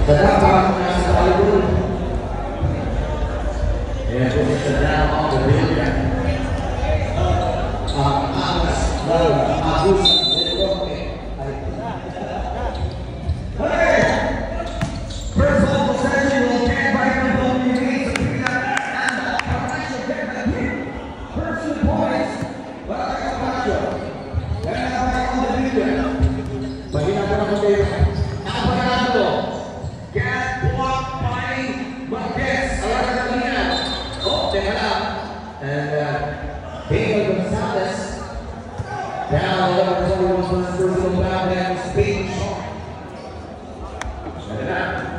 Sedang nasa Hollywood. And sedang on the video. Agus first of all, the session will stand by the WBC and the financial technique. First points, but I got Pacho. And now back on the video. Mahina ko na kayo. Napanalo. Get blocked by Marquez. Alam na kanina. Oh, teka lang. And Diego Gonzalez. Now, there's only one personal foul and speech. And now,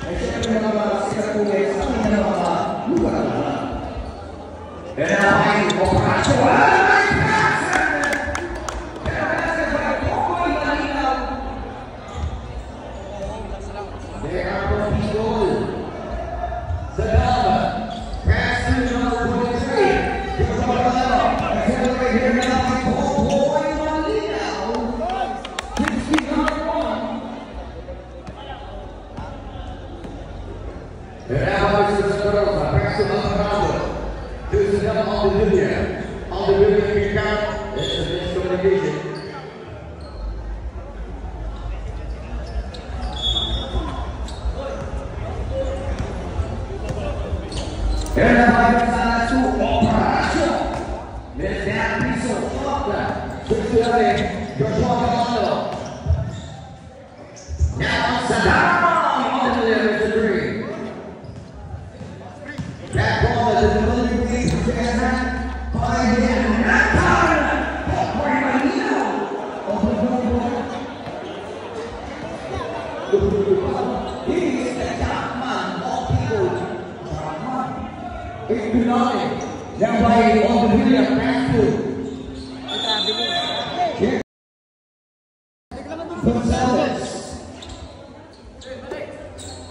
I said to him about Singapore, something about lugar. And now, I go back to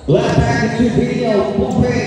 left back into video, Pope,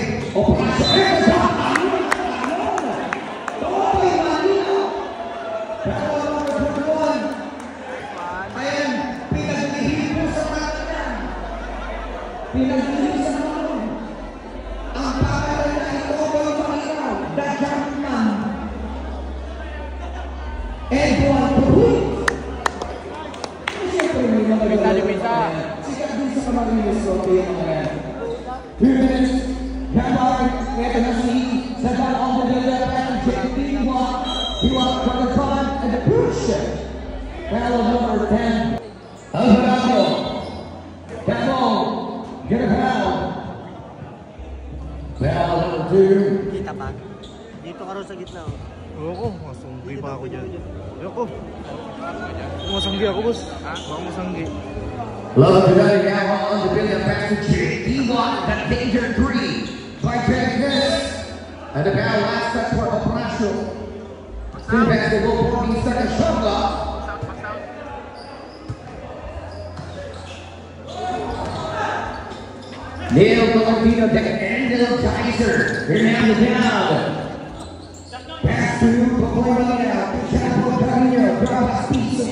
Kita ba? Dito ka rin sa gitna. Oo, masunggi pa ako dyan. Ayoko. Masunggi ako, boss. Ha? Baka masunggi. Love to that now on the video back to JD Watt, the danger 3 by Texas. And the battle last touch for Oprasio. Still basketball 14 second shot clock. Neil Colomino, Endel Kaiser, here now the down. Pass to Pocorina, Chapo Carino, grab a piece of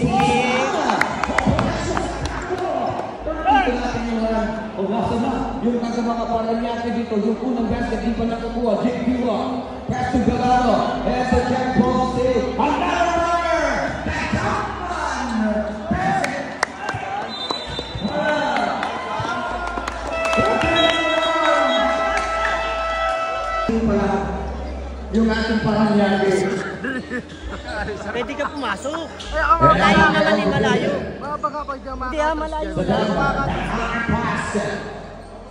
yung mga Paranaque dito, yung unang basket, di pa nakakuha, Jake Diwa, pass to Galano, as the check ball save, another runner, that's Hoffman, pass it, yung ating Paranaque. Pwede ka pumasok. Malayo naman eh, malayo. Hindi malayo.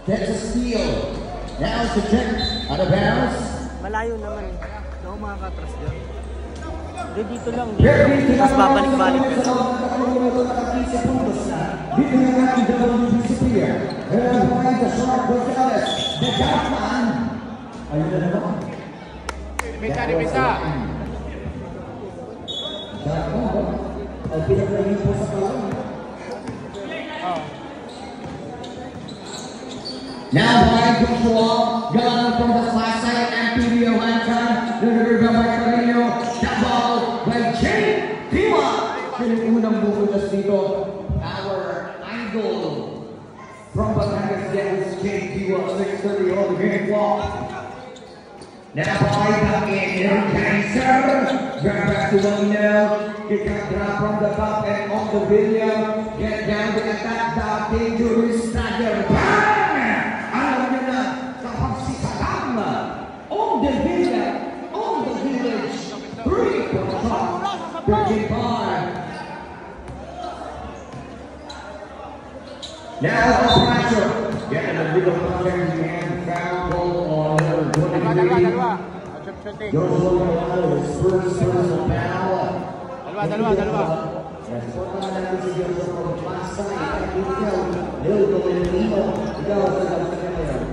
Gets a steal. Now it's a check out of bounds. Malayo naman eh. Ikaw makakatras dyan. Hindi, dito lang. Mas babalik-balik ka. Dito na natin WBC player. And behind the shot, Gonzalez. The Jackman. Ayun na naman. Limita. Jackman ba? Ang pinag-release po sa kalang. Now by Joshua, Galano from the flat side, and PBO Hankan, the rebound by Carino, that ball by Jay Diwa. Siya yung unang bukulas dito, our idol, From Batangas, Dennis King, P1 630 on the game clock. Now by the Energizer. Grab back to one now. Kick out drop from the top and on the video. Get down to attack the dangerous stagger. Bang! Alam nyo na, kapag si Saddam on the village. 3 from the top. 35. Now the pressure. Get in the middle of the and foul goal on number 23. Joshua Morales, first personal foul. Dalawa. Transportan natin si Joshua from last side. At ikaw, Leo Tolentino. Ikaw sa Galatasaray.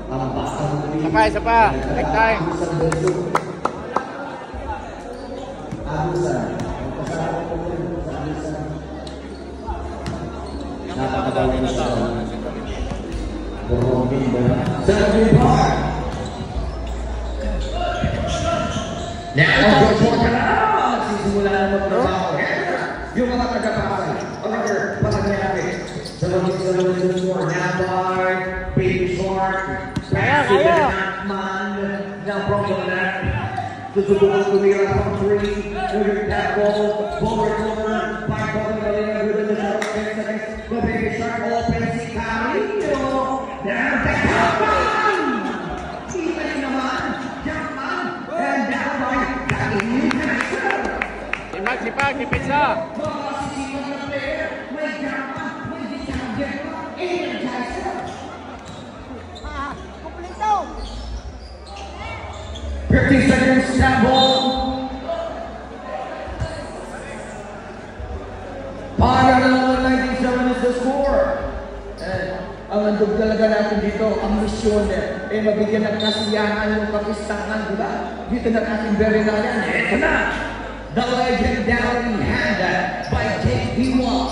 Ang basang Isa pa. Take time. Abusan. Ang kasama ko rin sa Abusan. Napakagaling na siya. Borobin ba na? 75. Now, nagsisimula na magtrabaho. Yung mga taga-pasay. Order, palagyari. Sa lobis mo, Nabar, Baby Shark, Passive and Natman, ng Promonet. Susubukan tumira from 3, Sugar Tackle, Forward Corner, 5 ball na rin, good in the short seconds, the Baby Shark open, si Carino. Now, the Jumpman! Kita nyo naman, Jumpman, and down by Daging United. Sipag, di pizza. Mga sisipan na player, may Jumpman, may Daging Energizer. Kompleto. 50 seconds, snap ball. Para naman 97 is the score. Ang andog talaga natin dito, ang misyon mabigyan ng kasiyahan ng kapistahan, di ba? Dito na natin very na yan. Ito na! The legendary hand by Jake P1.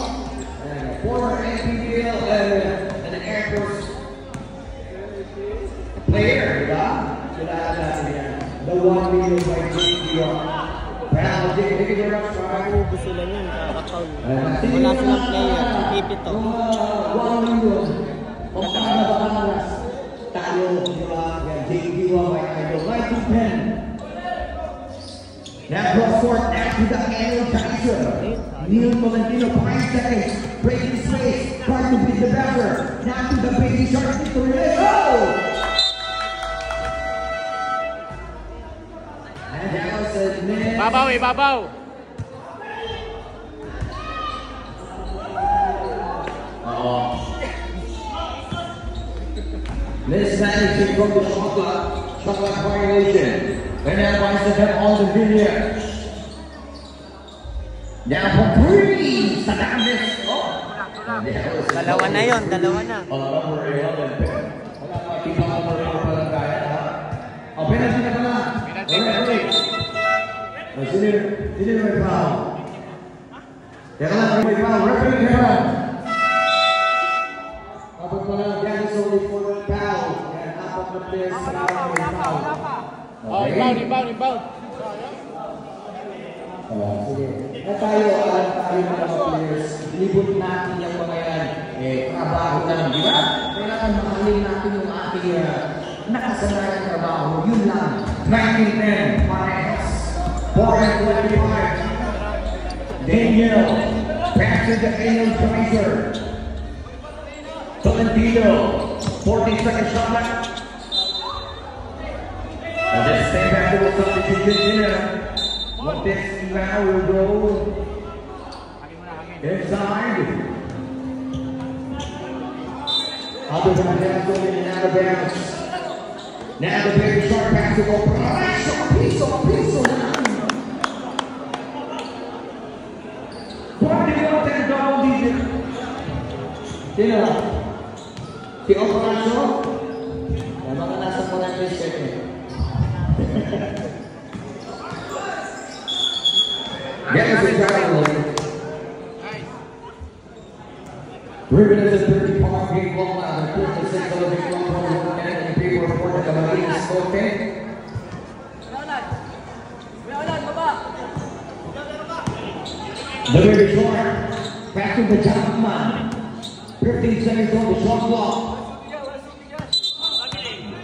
Former NPBL and an Air Force player, di ba? Sila natin yan. The 1 million by Jake P1. Well, Jake, thank you very much. Ubus sila yun, kakataon. Wala silang player, keep ito. 1 million. Pampanga Batangas. Tayo, di ba? Jake P1 by Idol. 9 to 10. Now cross court after the Energizer. Neil Tolentino, 5 seconds. Breaking space. Trying to beat the batter. Now to the Baby Shark victory. Let's go! And that was a minute. Babaw, ibabaw. Mismanaging from the shot clock violation. And that was the them on the video. Now for 3, Saddam oh. Dalawa na yun, dalawa na. Number 11. Wala pa, tipa ka pa rin pa lang kaya, ha? Penalty na pala. Sino may foul? Teka lang, may foul. Referee Kevin. Dapat pala, that is only for the foul. Yan, apat na players sa may foul. Rebound. Sige. Tayo mga players, libot natin yung mga yan. Trabaho lang, di ba? Kailangan mahalin natin yung ating nakasanayan trabaho. Yun lang. 19-10, parehas. 4-25. Daniel, back to the Energizer. Tolentino, 14-second shot back. And this same back to the substitute dinner. What this now will go inside. Other than that, going in and out of bounds. Now the Baby Shark pass to go. Piso now. What do you want that double digit? Sino? Si Operacio? Yung mga nasa 400 second. Get us a download. 3 minutes and 35 game ball now. The 56 of the big 1.1 minute and people report that the Marine is okay. The Baby Shark back to the Jumpman. 15 seconds on the shot clock.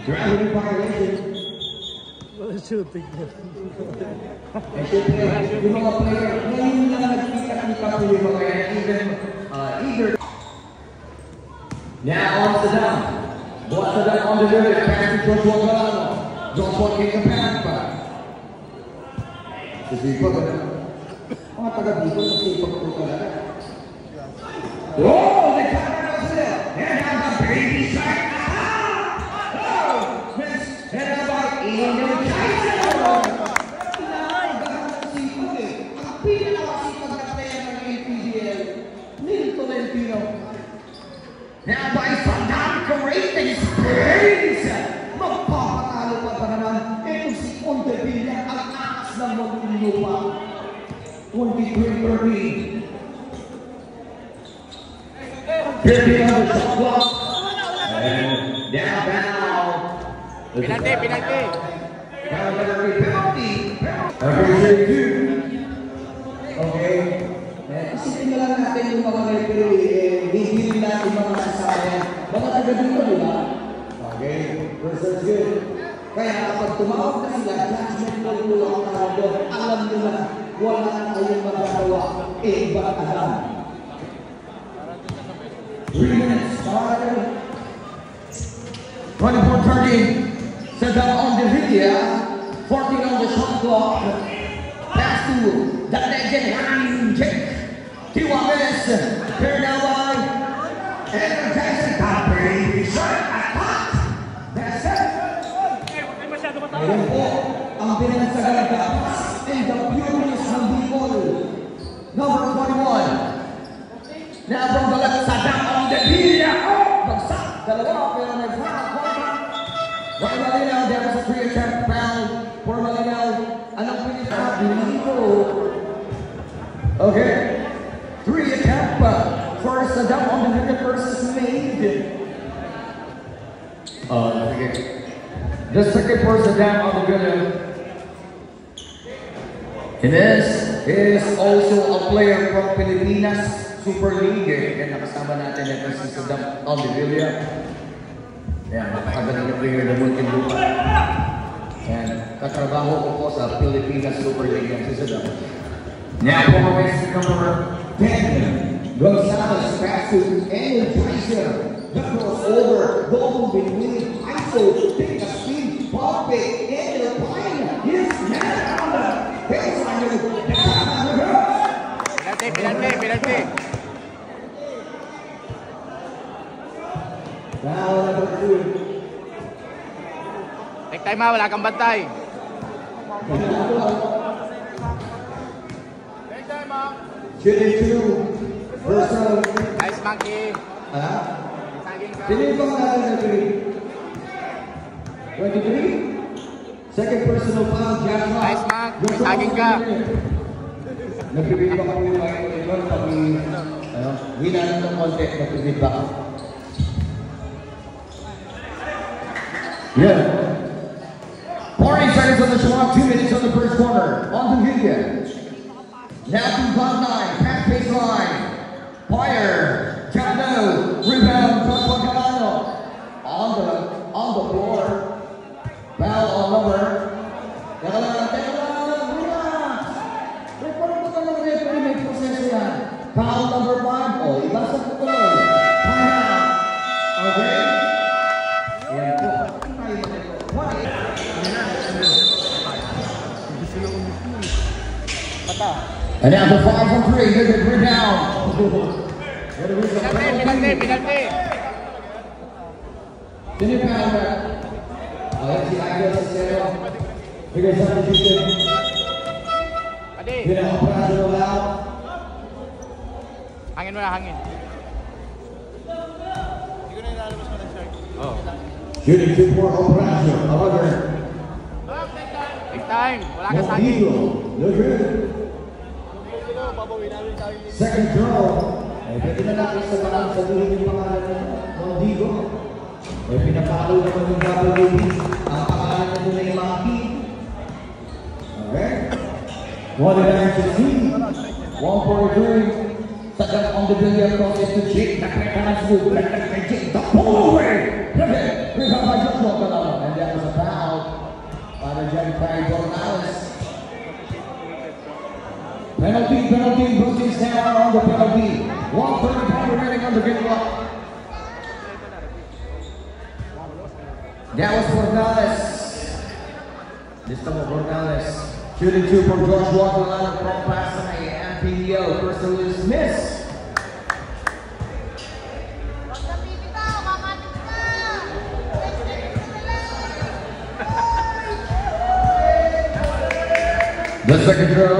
Gravity violation. Wala shooting na. And syempre, yung mga player, ngayon lang nagkita-kita po yung mga even eager. Now on to down. Buat sa down on the limit. Pass to Joshua Galano. Joshua King the pass back. Sisipag na. Mga taga dito, sisipag po talaga. Oh, the camera goes there. And now the baby shark. Oh, miss. And now by Ian the Tyson. Pinakasipag eh. Ang pinakasipag na player ng APBL. Nilton Elpino. Now by Sandam Correcting Space. Magpapatalo pa ba naman? Ito si Ontevilla ang akas ng maglulupa. 23-30. 50 on the shot clock. And down. Penalty. Penalty. Appreciate you. Okay. Isipin na lang natin yung mga referee, hindi rin natin mga sasayan. Mga taga dito, di ba? Okay. That's good. Kaya kapag tumawag na sila, judgment na rin ang tawag doon. Alam nyo na, wala na kayong magagawa. Ba't alam? 3 minutes. 24-30. Set up on the video. 14 on the shot clock. Pass to the legend, Ryan Jake. Tiwames. Here now by Energizer. Baby shot. Attack. That's it. Ngayon po, ang pinansagal kapas ay the purest ng Bicol. Number 21. Now from the left side down on the Villa. Oh! Bagsak. Dalawa. Pero may foul. Right Malinaw. There was a 3-attempt foul for Malinaw. Anong pinita? Dito. Okay. 3-attempt. First down on the Villa versus made. Okay. The second person down on the Villa. And this is also a player from Pilipinas Super League. Kaya nakasama natin ito si Saddam on the Villa. Yan, napakagaling na player na Muntinlupa. Yan, katrabaho ko po sa Pilipinas Super League yan si Saddam. Now, for number 10, Gonzalez pass to Energizer. The crossover, goal between ISO, take a speed, pop it, and the pine. Yes, now! Penalty. Foul number 2. Take time wala kang bantay. Take time Shooting 2. Personal. Nice monkey. Sino yung pangalan na 3? 23? Second personal foul, Joshua. Nice mark. May saging ka. Nag-review pa kami yung mga iba pag winanan ng konti, nag-review pa. Yeah. 40 seconds on the shot, 2 minutes on the first quarter. On to Gideon. Now to Van 9, pass baseline. Fire. Capno. Rebound. Joshua Galano. On the floor. Foul on number. Teka lang. Relax. Report mo ka ng referee, may proseso yan. Foul number 5. Oh, ibasa ko ko lang. Time out. Okay? Yan po. And now the 5 from 3. Here's a rebound. Penalty. Sino yung foul back? Ayan si Agil sa zero. Bigay sa position. Yun ang operational out. Hangin mo na, hangin. Hindi ko na ilalabas mo ng shark. Oh. Shooting 2 for operational. However, Take time. Wala ka saging. Look good. Second throw. Ay, pwede na natin sa mga sabihin yung pangalan ng Mondigo. Ay, pinapalo naman yung WB. Ang pangalan na doon ay Maki. Okay. 1-9-16. 1-4-3. Second on the billiard process to Jake. Nakakalas move. Nakakalas kay Jake. The pull away. Rebound by Joshua Calamo. And that was a foul by the Jennifer Gonzalez. Penalty. Bruce down on the penalty. 1:35 remaining on the game clock. That was Gonzalez. This time of Gonzalez. Shooting 2 from George Walker from Pasay and PDO. First to is miss. The second throw.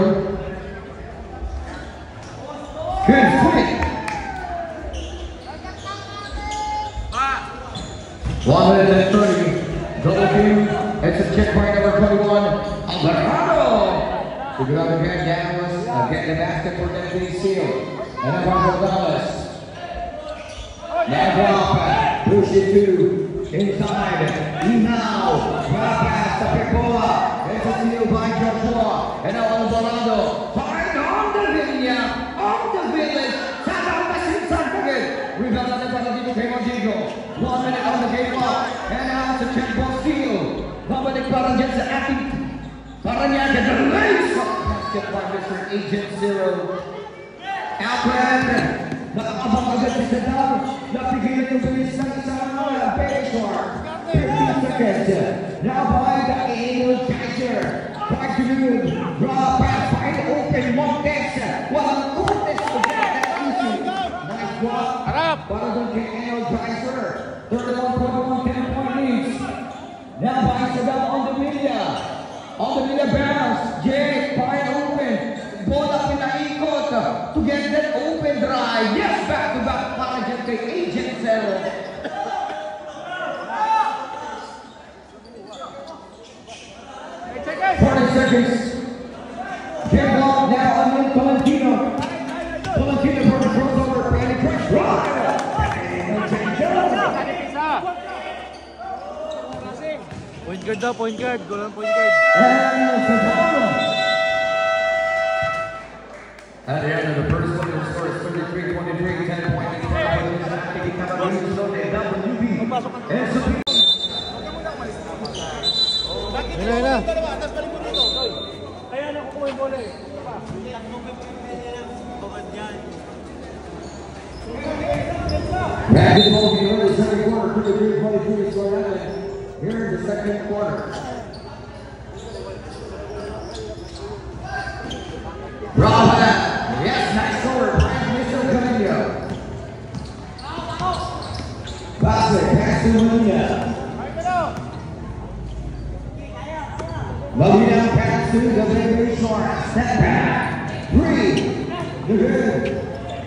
Good quick. 130. Double team. It's a check by number 21. Alvarado. To go out again, Dallas. Getting the basket for Deputy Seal. And then Gonzalez. Now drop. Push it to inside. Now. Drop pass to Pecola. It's a steal by Joshua. And now Alvarado. Find on the Villa. On the village. Sasang Masinsan again. Rebound on the bottom of the game on Diego. 1 minute on the game clock. And now it's a check ball steal. Babalik parang dyan sa ating Paranaque. The race. Basket by Mr. Agent Zero. Alfred. Nakakabang agad si Sadam. Napigilan yung bilis ng isang Bayshore. 15 seconds. Now by the Energizer. Back to the draw pass. Find open. Montes. Walang Montes to get that easy. Nice drop. Para doon kay Energizer. 31.1, 10-point leads. Now by Sadam on the media. On the media bounce. Jake, find open. Bola pinaikot to get that open drive. Yes, back-to-back para dyan kay Agent Zero. Seconds. Get ball now on Tolentino. Tolentino for the crossover. Ready, press, rock. Point guard daw, point guard. Goal on point guard. At the end of the first one, the score is 33-23, 10-point Basketball game in the second quarter, 33-23, score here in the second quarter. Bravo! Yes, nice score. Mr. Camillo. Pass to Molina. Molina pass to the very short. Step back. 3. The good.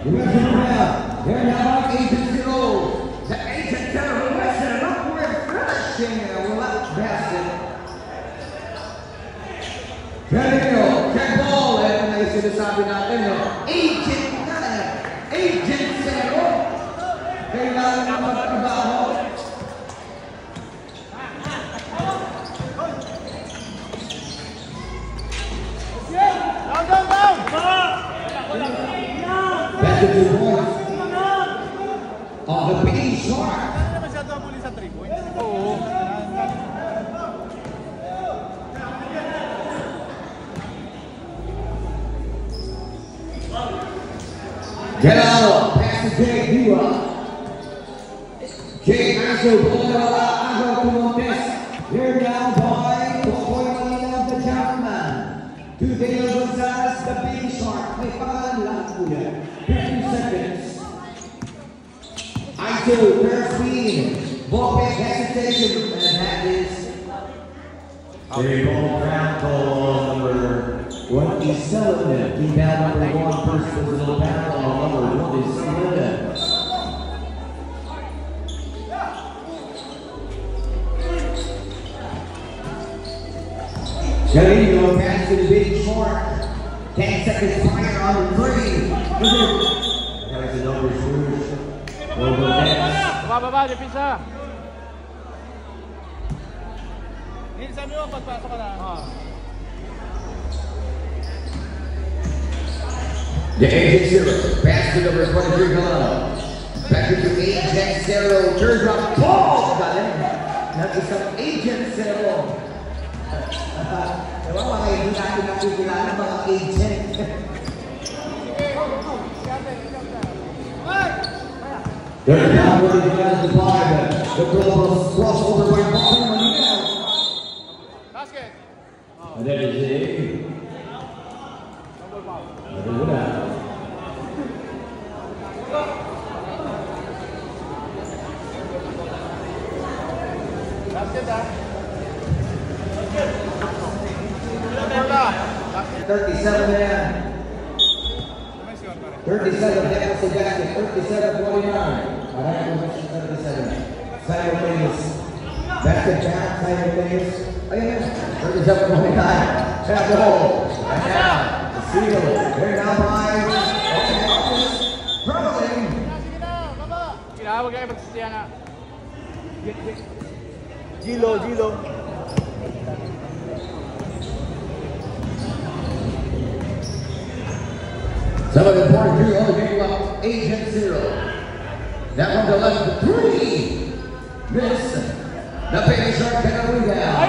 The rest of the round. They're now on 8-0. The 8-0 Western upward finishing left basket. Camillo, check ball. And sinasabi natin, agent na agent zero. Kailangan na magtrabaho. Down! That's a good point. Oh, the big shot. Masyado ang muli sa 3 points. Oo. Get out, pass to Jake Dura. Jake Aso, Aso to Montes. Here now by Boy Malina of the Chapman. To Dale Gonzalez, the big shark. May pangalan lang po yan. 50 seconds. Aso, third speed. Ball back hesitation. And that is a ball ground ball number 27. Team down number 1. First personal foul on number 1 is Linda. Carrillo pass to the big short. 10 seconds fire on the 3. There's a number 2. Over next. Baba, depensa. Hindi sabi mo pagpasok ka na. The AJ Zero. Pass to number 23, Galano. Back to Agent Zero. Turns up. Ball! Got it. That's isang Agent Zero. Diba mga hindi natin nakikilala mga agent. They're down with the guys to five. The Globals cross over by Boston Manila. Basket. And that is it. Basket ah. 37 man. 37 down to basket. 37-49. Alright, 37. Simultaneous. Basket down, simultaneous. Again, 37-49. Tap the hole. And now, the seal. They're now by. Traveling. Huwag kayo magsisiya na. Gilo. 7-43 on the game clock, Agent Zero. That one to left, 3. Miss. The finish shot, get a rebound.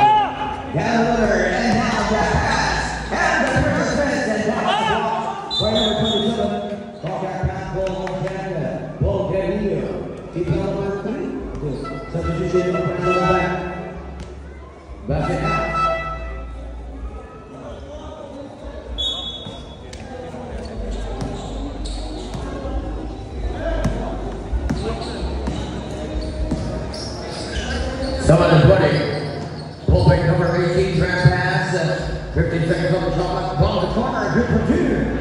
Got another, and now the pass. And the first miss, and down the block. By number 27, call back pass, ball on Canada. Ball get here. Keep on number 3. Substitution on the back. Basket out. Someone is running. Pull back number 18, trap pass. 15 seconds on the shot clock. Ball in the corner. Good for 2.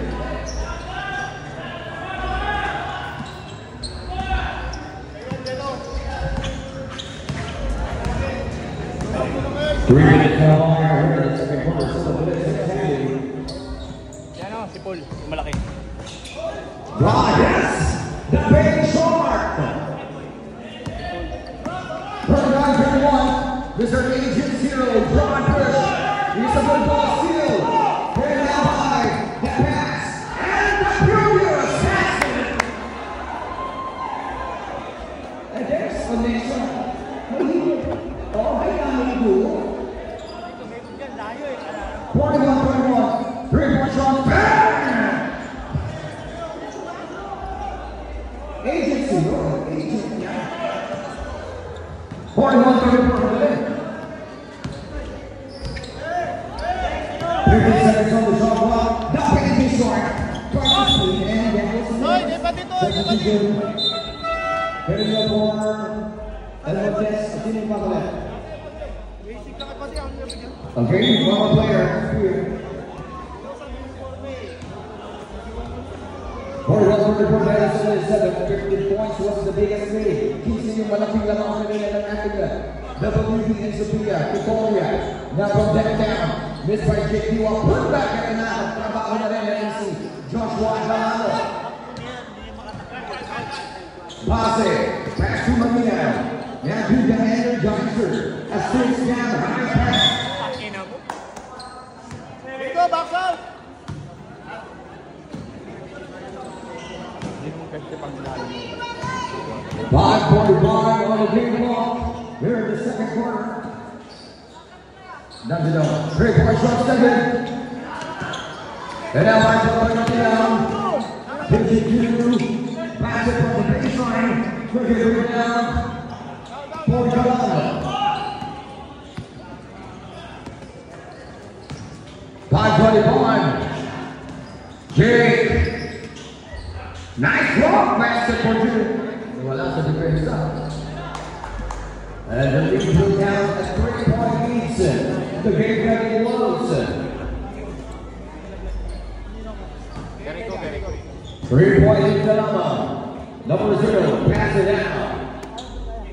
Three minutes now on here in the second quarter. So Yan o, si Paul. Malaki. yes! The big shark! Turn down 21. Mr. Agent Zero, John Bush. He's a good ball steal. They're now high. The pass. And the furious assassin. And there's a nation. Oh, hey, I'm cool. 41-21. 3-point shot. Bang! Agent Zero. Agent, yeah. 41-34 for the win. 30 seconds on the shot clock. Not anything short. Twice the speed, and that was the substitution. Heading up for Elmotes. Sino yung pag-ulit? Okay, one player. Here. 41-37, 15 points was the biggest lead. Kising yung malaking lamang kanina ng Africa. WB and Sophia, Victoria. Now from down, missed by JQ. Put back at the now. Trabaho na rin ng NC. Joshua Galano. Pase. Pass to Manila. Now to the Energizer. Assist down. High pass. Go, box out! 5:45 on the game clock. Here in the second quarter. Down to down. 3-point shot, 7. And now Michael down. 52. Pass it from the baseline. Quick down. For Galano. 5:25. Jake. Nice block, basket for 2. Wala sa depensa. And the lead put down a 3-point lead. The game ready lows. 3-point lead Galano. Number 0, pass it out.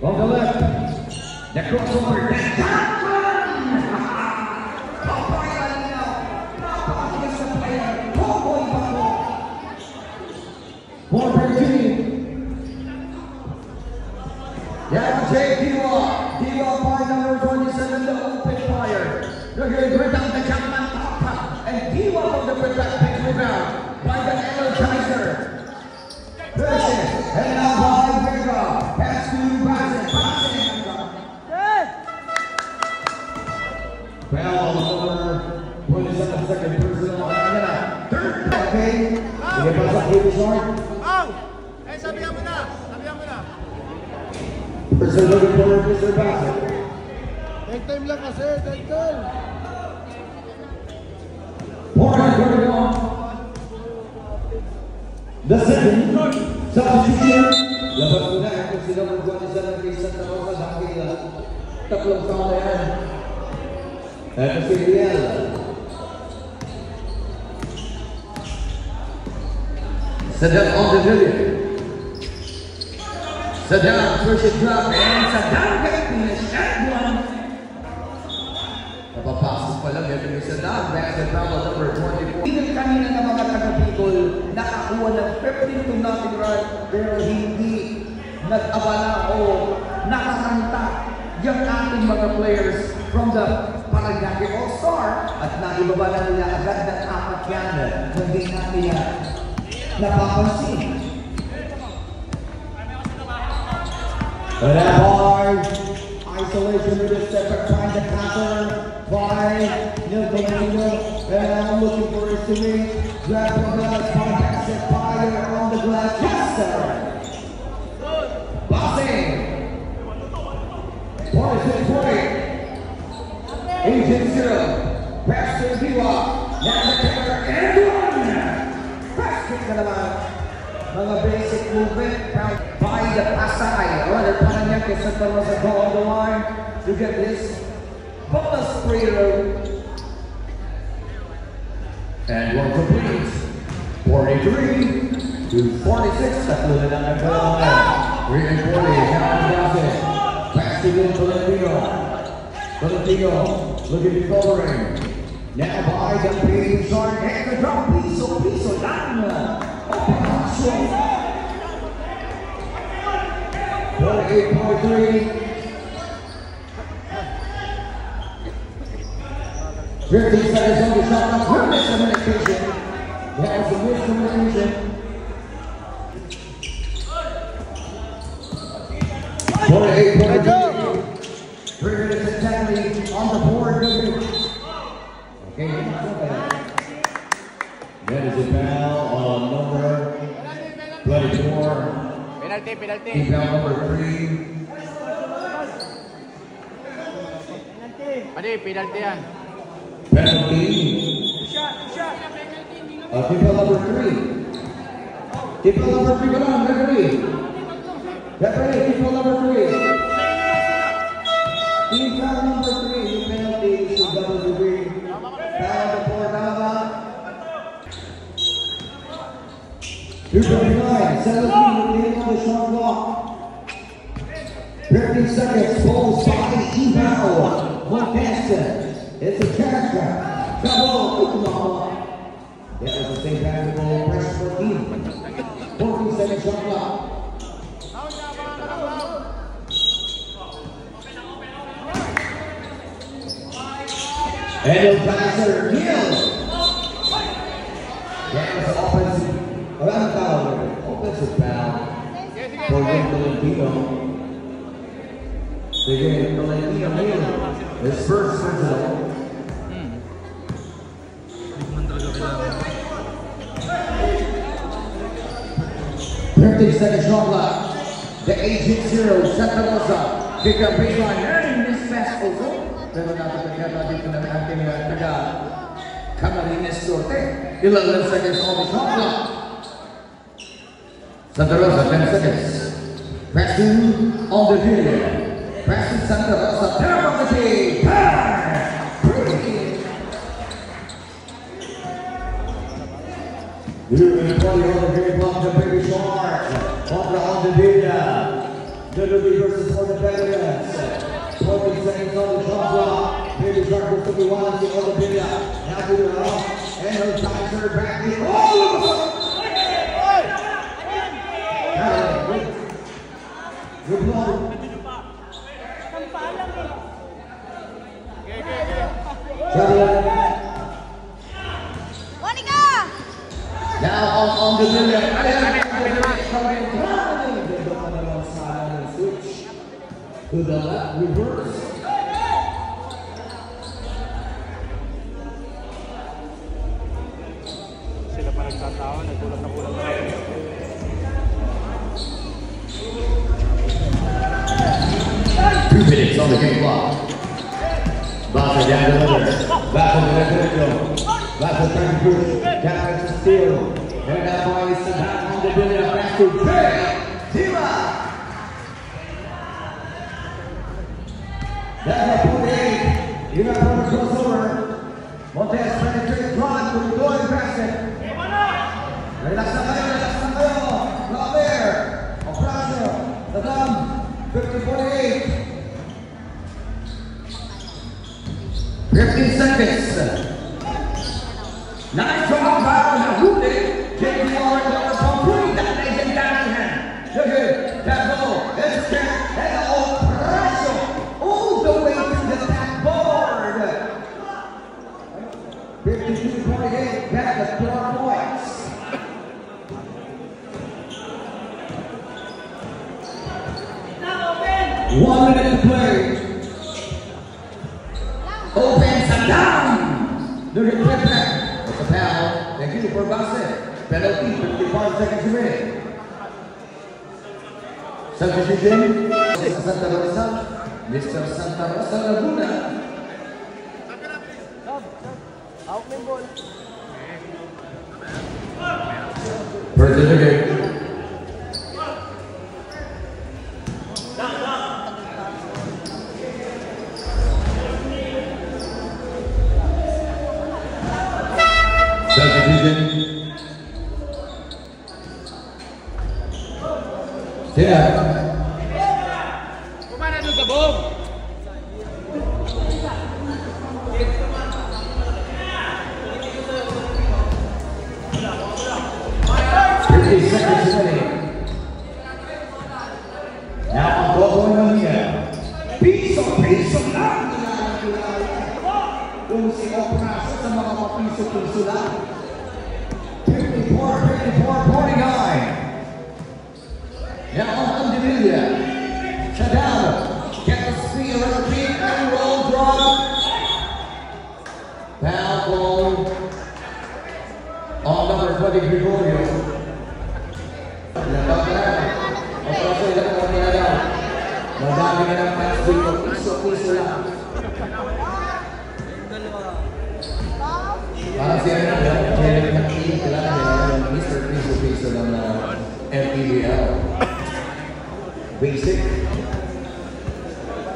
On the left. The crossover. That's yeah, Jay Diwa. Diwa by number 27, the open fire. Look here, bring down the jump man top. And Diwa from the quick back, big rebound. by the Energizer. Versus, and now by Vega. Pass to Bryson. Foul on the corner. 27-second personal. Third. Okay. Sige pa sa Baby Shark. Sabihan mo na. Person looking for Mr. Bassett. Take time lang kasi, take time. Point going on. The second substitution. Labas mo na kung sila mag-1 ng kay Santa Rosa dahil tatlong taon na yan. Ito si Riel. Saddam on the video. Saddam pushes drop and Saddam finish at one. Napapasok pa lang yan yung Saddam. Back to foul number 24. Even kanina na mga taga-Bicol nakakuha ng 15-0 run pero hindi nag-abala o nakakanta yung ating mga players from the Paranaque All-Star at naibaba na nila agad ng apat yan. Hindi na nila napapansin. But that hard isolation with this step back trying to counter by Niltonino. And I'm looking for his teammate. Grab from the contact set fire on the glass. Yes, sir. Bossing. 46-point. Agent Zero. Pass to Diwa. Now the camera and one. Pass kick na naman. Mga basic movement by the Pasay. Rather Paranaque Santa Rosa go on the line to get this bonus free room. And one complete. 43 to 46. Tatlo na lang nagkaroon. 3 and 40. Now Bassett. Pass to Valentino. Valentino looking to covering. Now by the Baby Shark and the drop. Piso lang. 48.3. 15 seconds on the shot clock. Good miscommunication. That was a miscommunication. 48.3. 3 minutes exactly on the board. Okay, that is a foul on number 24. Penalty. Foul number 3. Penalty yan. Penalty. Foul number 3. Foul number 3. Come on, referee. Referee, foul number 3. Foul number 3. Yung penalty is a double degree. Foul the 4. Tama. 2:29, 17 remaining on the shot clock. 15 seconds, balls by Eval Montesson. It's a cash grab. Double Oklahoma. That was the same basketball press for team. 14 seconds shot clock. And the passer, Neil. That was offensive. Around foul, offensive foul for Valentino. Again, Valentino Neal, his first personal. 30-second shot clock. The Agent Zero, Santa Rosa, pick up baseline, and this pass also. Pero natin dito na ating taga Camarines Norte. 11 seconds on the shot clock. Santa Rosa, 10 seconds. Preston on the video. Preston Santa Rosa, penalty. You're play on the very block, the Baby Shark. On the video. Liberty versus for the Veterans. 20 seconds on the shot clock. Baby Shark will still be one on the video. Now to the off. And her times her back in. All of a sudden. Good blow. Now on the million. Switch to the left reverse. Sila pa nagtatawa, nagulat na kulang na. 2 minutes on the game clock. Basa down the limit. Back on the left window. Back on the push. Down to steal. And that boy is back on the billion. Back to Greg. Tima. That's a 48. You got one crossover. Montez penetrate front with the goal basket. Relax na kayo. Not there. Oprasio. The thumb. 50-48. 15 seconds. Nice drop foul na huli. JPR from three. That is in Diamond. Look good. That ball. It's a catch. And Oprasio all the way to the backboard. 52-48. Back at 4 points. One minute to play. Opens and down. Look at the back. It's a foul. Thank you for Bassett. Penalty, 55 seconds remaining. Substitution. Santa Rosa. Mr. Santa Rosa Laguna. Out na yung ball. First in the game. Substitution. Yeah. Kumana doon ka, Bob! Now ang gagawin na niya. Piso lang! Kung si Oprasio sa mga papiso-piso lang. 54-49. Now on Divilla. Chadao. Get the speed around the feet and roll drop. Foul ball. On number 20, Gregorio. Oprasio ilang mga nilalaw. Madami na ng match dito. Piso lang. Para siya rin ang Jerry McKee, kailangan ng Mr. Piso ng MPBL. Basic.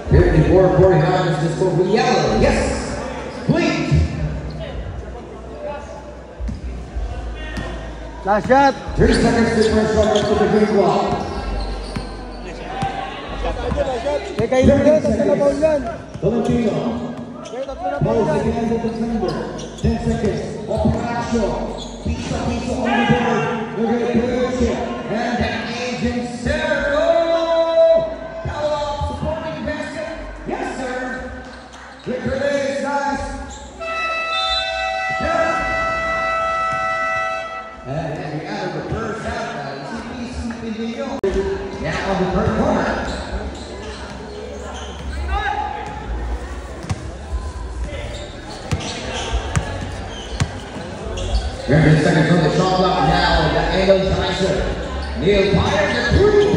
54-49 is the score with yellow. Yes! Blink! Last shot. 3 seconds to first run up to the green block. May kayo lang yan. Tatlo na ball yan. Valentino. May tatlo na ball Balls yan. again to the defender. 10 seconds. Oprasio. Piso on the board. Look at the position. And the agent circle. Power supporting basket. Yes, sir. Quick release, guys. Yeah. And we out of the first half. Now on the third corner. Every second from the shot clock now, the energizer. Neil Pyer, the three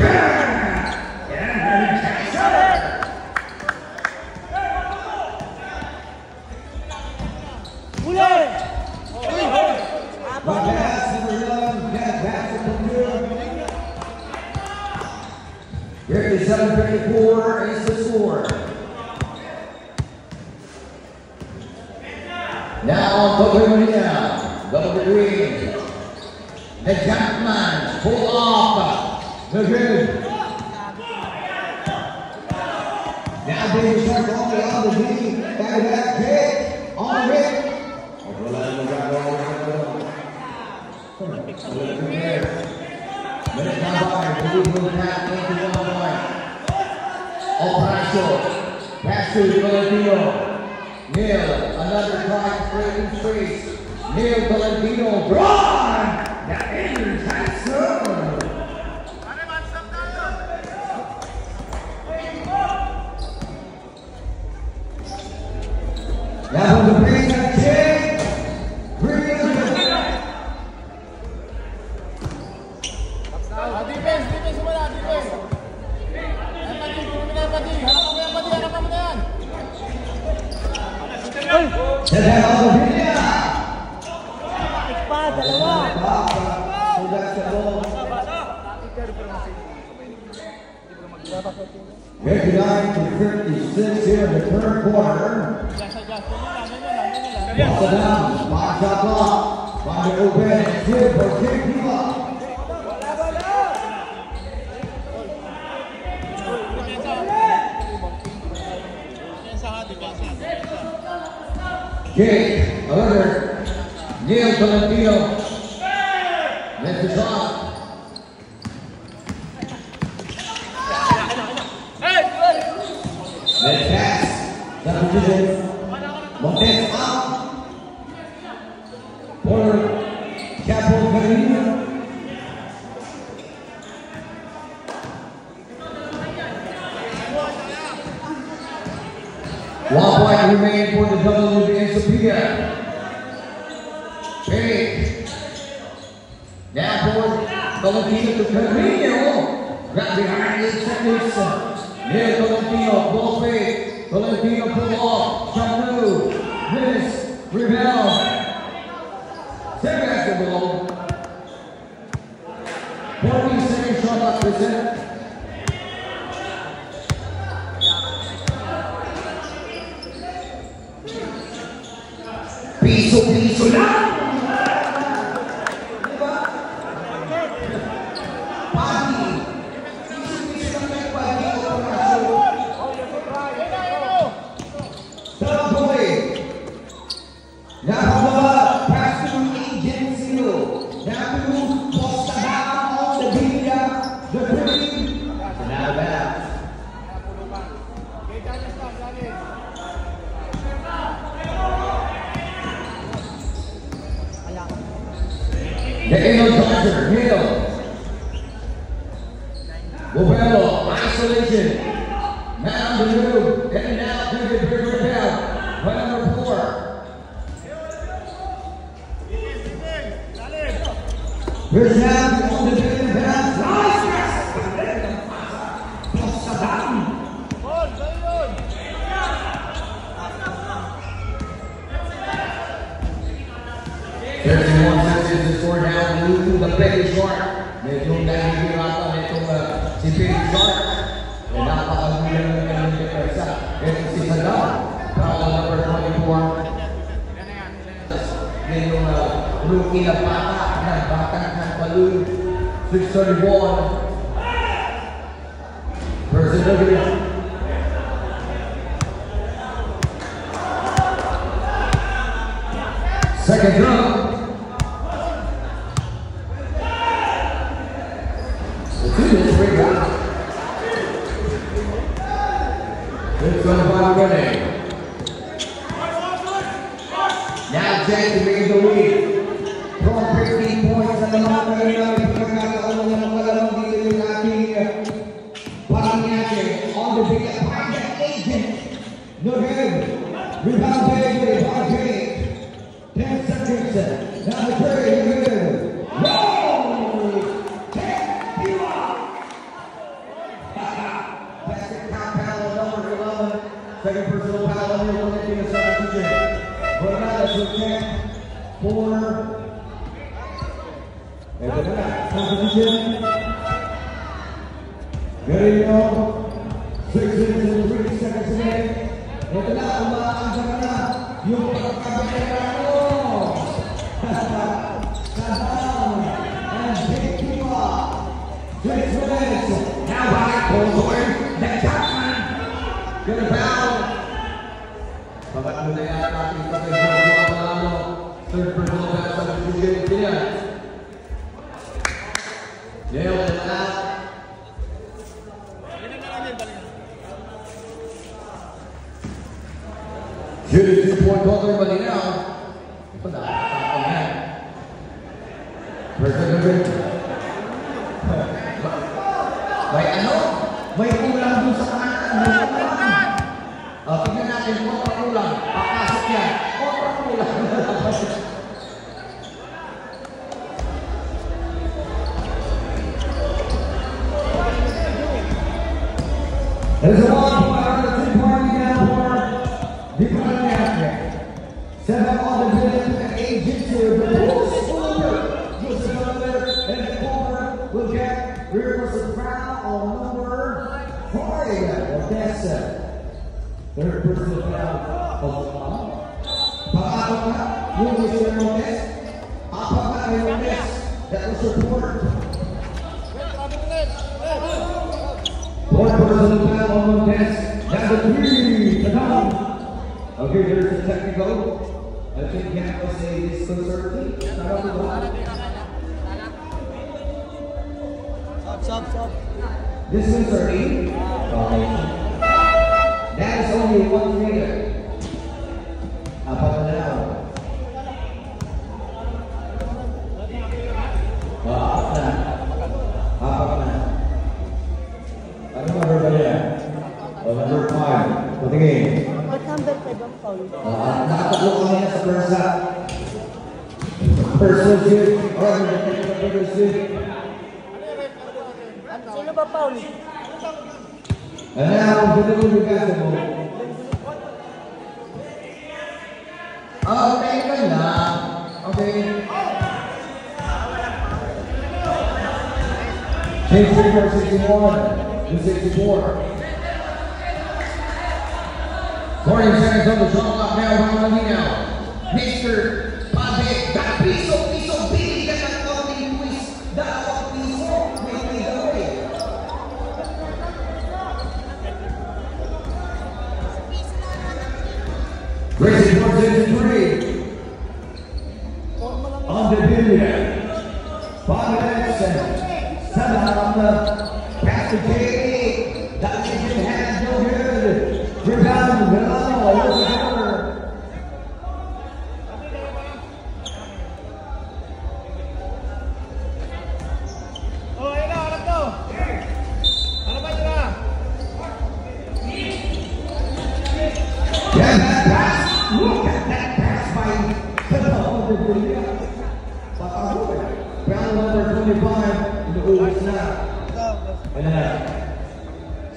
Here's 7:54 is the score. Now on Double green. The Jumpman pull off. The good. Now David Shark on the other knee. Back kick. On the hit. Minute now by. Move pass into 1 point. Oprasio. Pass to Valentino. Neil. Another try straight in space. Neil Valentino, drawn! Now the green and Jay. Green and Defense muna, defense. Pati, harapan mo yan, Pati, harapan mo na yan. That's all the video. Pa, dalawa. So that's the ball. 59 to 56 here in the third quarter. Ball down, spot shot clock. Find it open and good for Jake Pila. Jake, Alert, Neil Valentino. Next is on. Let's pass. Substitution. Montes out. For Capo Carino. One point remain for the WBA Sophia. Page. Now for Valentino to Carino. Grab behind 8 seconds. Neil Valentino, ball fake. Valentino pull off. Shot move. Miss. Rebound. Set basketball. 40 seconds shot clock present. Piso lang. The England Dodger, Hill. Bobello, isolation. Man on the move. Heading down, David Bridger down. Right number 4. Here's now on the defensive pass. Nice! Posta down. 31 seconds to score down to the Petty Shark. Medyo nahihirapan itong si Petty Shark. Napakagulan ng kanyang depensa. Ito si Saddam. Foul number 24. Yan yung rookie na bata. Batang ng balloon. 631. Versus W. Second drum. It's going to find running. Now Jake to make the lead. From 15 points at the moment. Pagkakataon ng magalang dito yung ating Paranaque on the big project agent. Nogueira. Rebound Bailey. 10 seconds. Now the trade. Roll! Take you out! Basket count foul number 11. Second personal foul on the one in the substitution. Bernardo to check for. And the substitution. Guerrero. 6 minutes and 3 seconds away. Ito na, umakaan sa kana. Yung pagkakabagay mo. Saddam and Jake Pila. 6 minutes. Now back, pulls away. Next Chapman. Get a foul. Pagkakano na yan natin sa kayo. Third personal foul substitution. Kaya. Nail it out. Shooting 2-point ball, everybody now. Put that on that. May ano? May kulang dun sa kanan. Tingnan natin kung kulang. Papasok yan. Kulang. There's a 3-point down for the Panamanian. 7 on the field and 8 Jitsu. The Bulls over. Joseph Miller in the corner will get rear versus Brown on number 5. Odessa. Third personal foul of Pang-apat na, Luis Hernandez. Apat na Hernandez. That was reported. One personal foul on Montez. Number 3, Kadam. Okay, there's a technical. I think that was a disconcerting. Stop. Disconcerting. That is only 1 meter. Apat na lang. Apat na. Ano number ba yan? Number 5. Patingin. Ba't number 5 ang foul? Nakatatlo kami na sa Persa. Persa shoot. Persa shoot. Sino ba foul? Ano na ang pinag-ubigasan mo? Okay ka na. Okay. Change 64 to 64. 40 seconds on the shot clock now. Malinaw. Mr. Pade. Piso. Bili ka ng konting twist. Dalawang piso. May away. Racing for 63. On the billion. 5 minutes and 7 on the pass to J.A. That is in hand, no good. Rebound,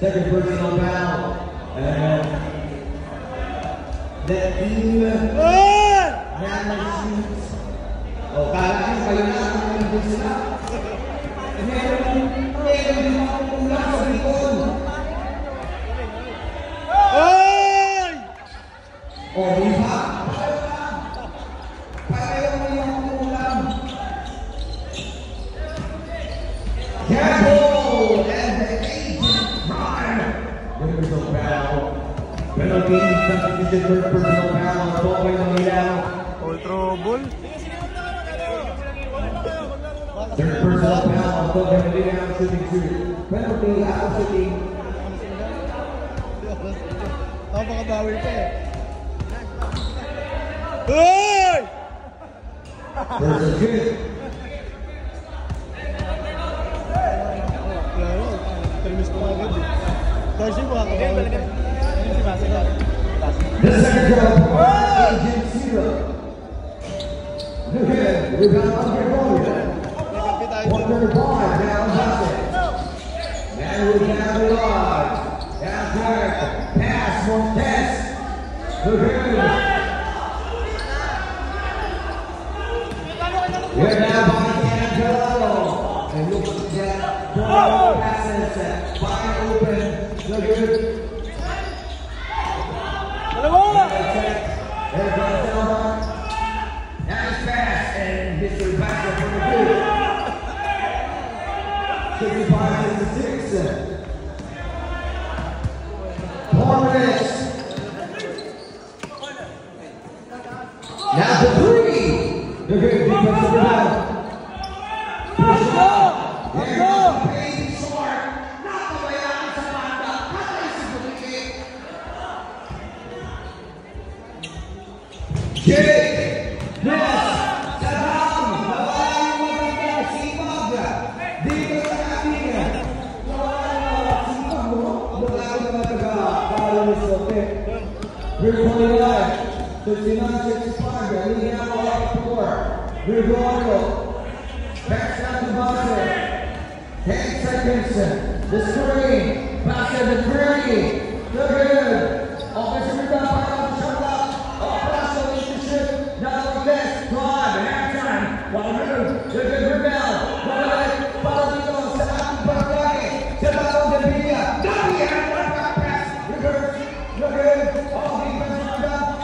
second personal foul, and that team shoots. Oh, kala nyo kayo na ang nandun sila. Meron din ako kulang sa likod. Oh, di ba? Pareho mo yung kulang. Careful! And the agent Ryan. There's a foul. Penalty, substitution, third personal foul on the ball by Manila. All trouble. Third personal foul on the ball by Manila, shooting 2. Penalty, after shooting. Napakabawi pa eh. Hey! First and 2. Kasi makakabawi pa. The second goal, Agent Zero. Good. Rebound on Gregoria. 135, now Johnson. Now we're down the line. Down there. Pass, Montez. Good. We're now by D'Angelo. And look at that. Passes. Wide open. Good. Nice pass and hits the back of the field. 65-66. 4 minutes. Now the 3. The good defensive rebound. Push it up. There goes Payne Short. Nakabayaan sa banda. Patay si Bukit. Jake, yes, Sadam, nawalan mo ng 329, 59-65, they're leading out by like 4. Gregorio, pass down to Buster. 10 seconds, the screen, pass to the 3. They're good. Offensive rebound, final shot clock. Pass on the shoot. Now like this, drive, halftime. 1 minute, they're good rebound. One minute, follow Dito, sa ating Barangay. Sa Batong Gabinia. Gabinia, one back pass. Reverse, they're good. All defense rebound.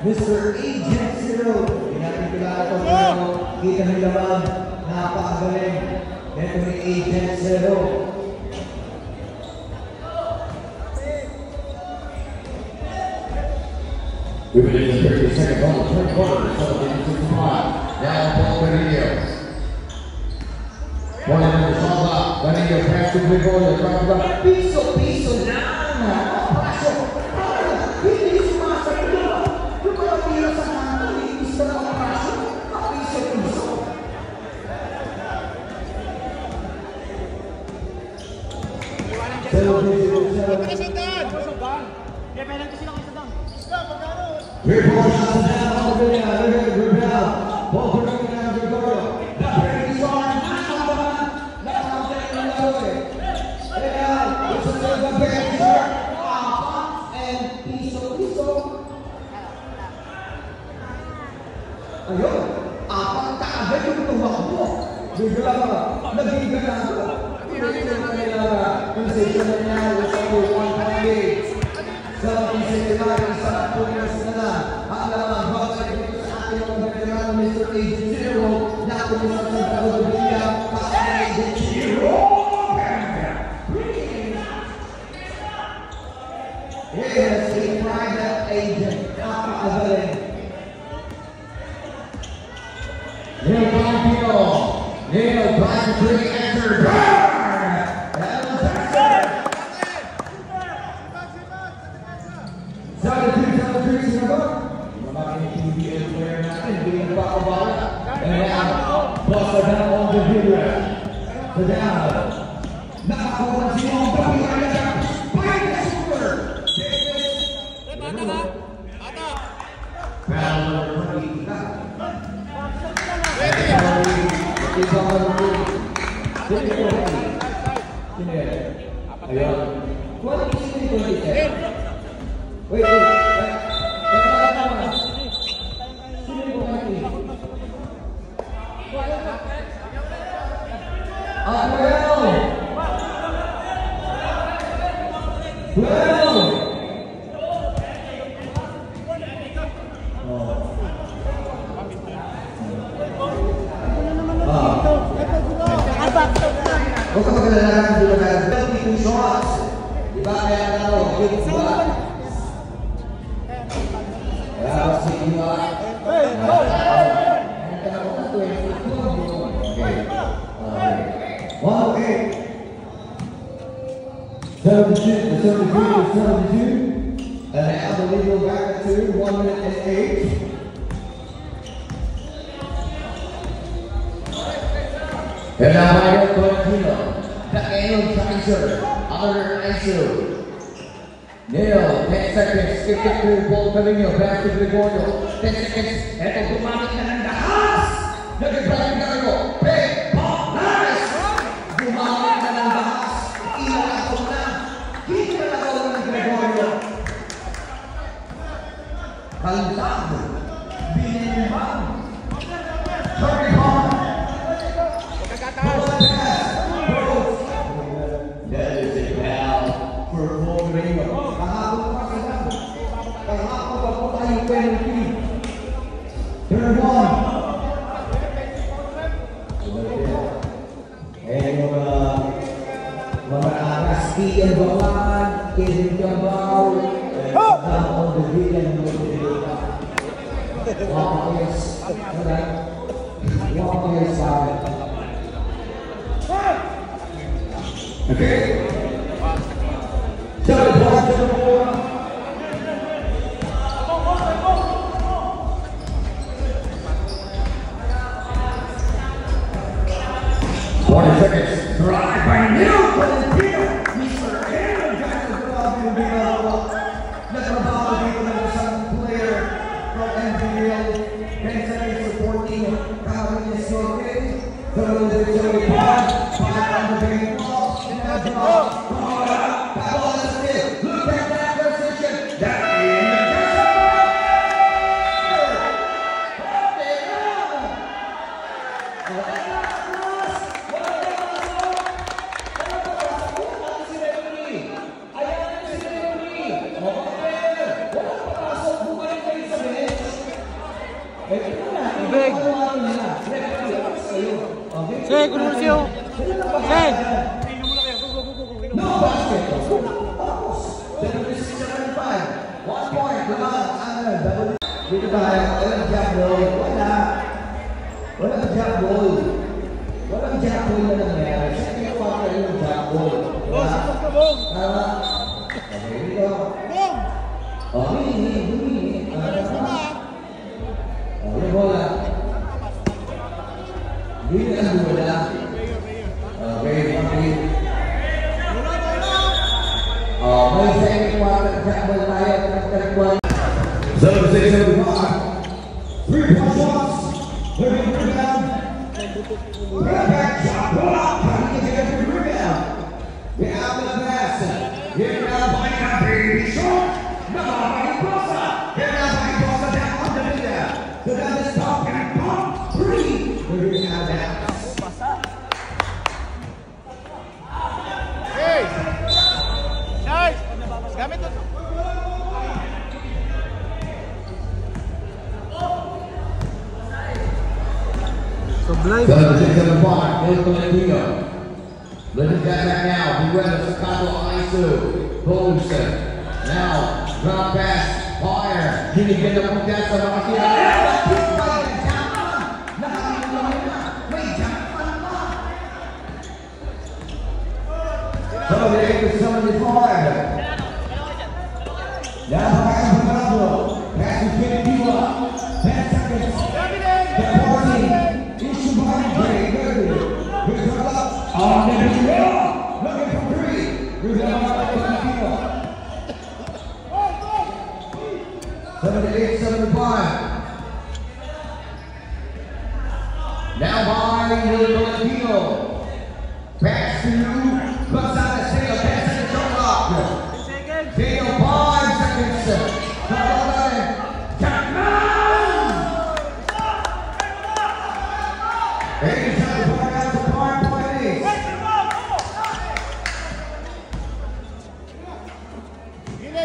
Mr. Agent Zero. Hindi natin kilala ito pero kita nila ba napakagaling. Ito ni Agent Zero. We believe in 30 seconds on the third quarter, so it's 65. Now Paul Benillo. One minute all up. Benillo pass to Gregorio. Talk about piso lang. Paso. Hindi sumasa ito. Yung mga tira sa kanto, hindi sa mga paso. Piso. Three more shots down on the video. Look at the rebound. Ball producing out of Gregorio. Now breaking his arm. Now taking it away. Stay down. This is the back here. And piso. Ayun. Apang kaagad yung tumakbo. Bigla ka. Naging ganado. Sensational now with only 1 point lead. 17-69, isang punyas na lang. Ang lamang bakit dito sa ating mga veteran, Mr. Agent Zero, na kumisang sa Tagodobilia, para Agent Zero. Yes, a private agent. Napakagaling. Neil Blanquino. Neil Blanquino entered. And now Michael Colantino, the annual transfer, under ISO. Neil, 10 seconds, skip it to Paul Benillo, back to Gregorio, 10 seconds, eto gumamit na ng dahas! Nag-ibalik na kayo, Big Pop Nice! Gumamit na ng dahas, ilakasok na, hindi na nagawa ng Gregorio. Kaldag, biniliman, Charlie Pop, that is a foul for Paul Benillo. Kahapon pa po tayo penalty. Third one. Eh, mga aras, Ian Bawan, Kevin Cabal, Okay. So, watch the board. 20 seconds. Drive by Neil Valentino. Mr. Aaron Jackson will be available. Netrabalo dito ng isang player from NPL. 10 seconds supporting Carolina Sorte. Third and 75. 5 on the game ball. And now draw. Ball is still. Look at that position. That is Say, good morning, Say. no basket. 75. 1 point. Dito tayo. Walang jump ball. Walang jump ball. Walang jump ball na nangyari. Second quarter yung jump ball. Tama. Okay, dito. Oh, hindi. Oh, yung bola. Hindi ang bola. Okay, okay. Oh, may second quarter jump ball tayo. Third quarter. 76-75. 3-point shots. 30 rebound. Back shot. Pull up. Trying to get a rebound. Get out of the pass. Get out by baby short. No, by Bosa. Get out by Bosa down underneath there. So now this top and pump. 3. We're going to have that. Hey! Charles! Gamit ito. Sublime. 76-75. Neil Valentino. Letting that back now. Beware Chicago ISO. Bolson. Now, drop pass. Fire. Hindi ganda po dyan sa mga sila. May jump pa. 78-75. Now, Pablo. Pass is getting you up. 10 seconds. The party. Issue by Gray. Here's the up. On the video. Looking for 3. Here's the Valentino. 78-75. Now by Neil Valentino. Pass to Gonzalez. Dale, 10 seconds on clock. Dale, 5 seconds. Jackman! And he's trying to point out the point play.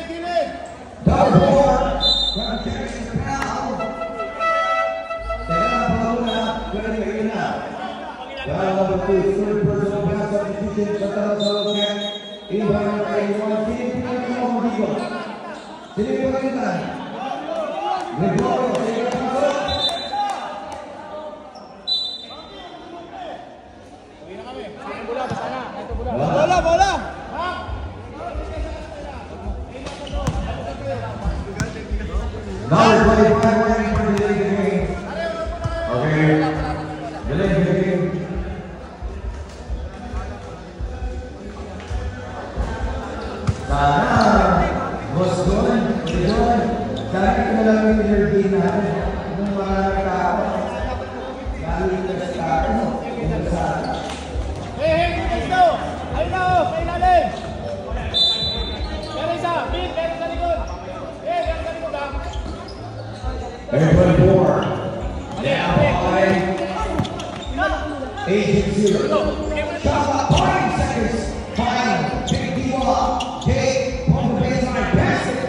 Gilid! Double four. Gonna catch the foul. Second Paula. Gonna make it now. Foul number 2. Third personal foul substitution. Shutdown solo again. Inbound number 81. Sino mo dito? Sino yung pagkita? Gregorio. Sino yung pagkita? Uwi na kami. Sige bola, basta na. Ito bola. Bola! Ha? Now 25 running for the league game. Okay. The league game. Sana, boss doon, sana kita na lang yung energy natin. Yung mga tao. Lalo yung tao. Yung sa Hey, dito! Ayun na oh! Sa ilalim! Meron isa! Bin! Meron sa likod! Meron sa likod ha! Everybody born. Now by Agent Zero. Shot clock, 5 seconds. Fine. Big deal up. Jake on the baseline. Pass it.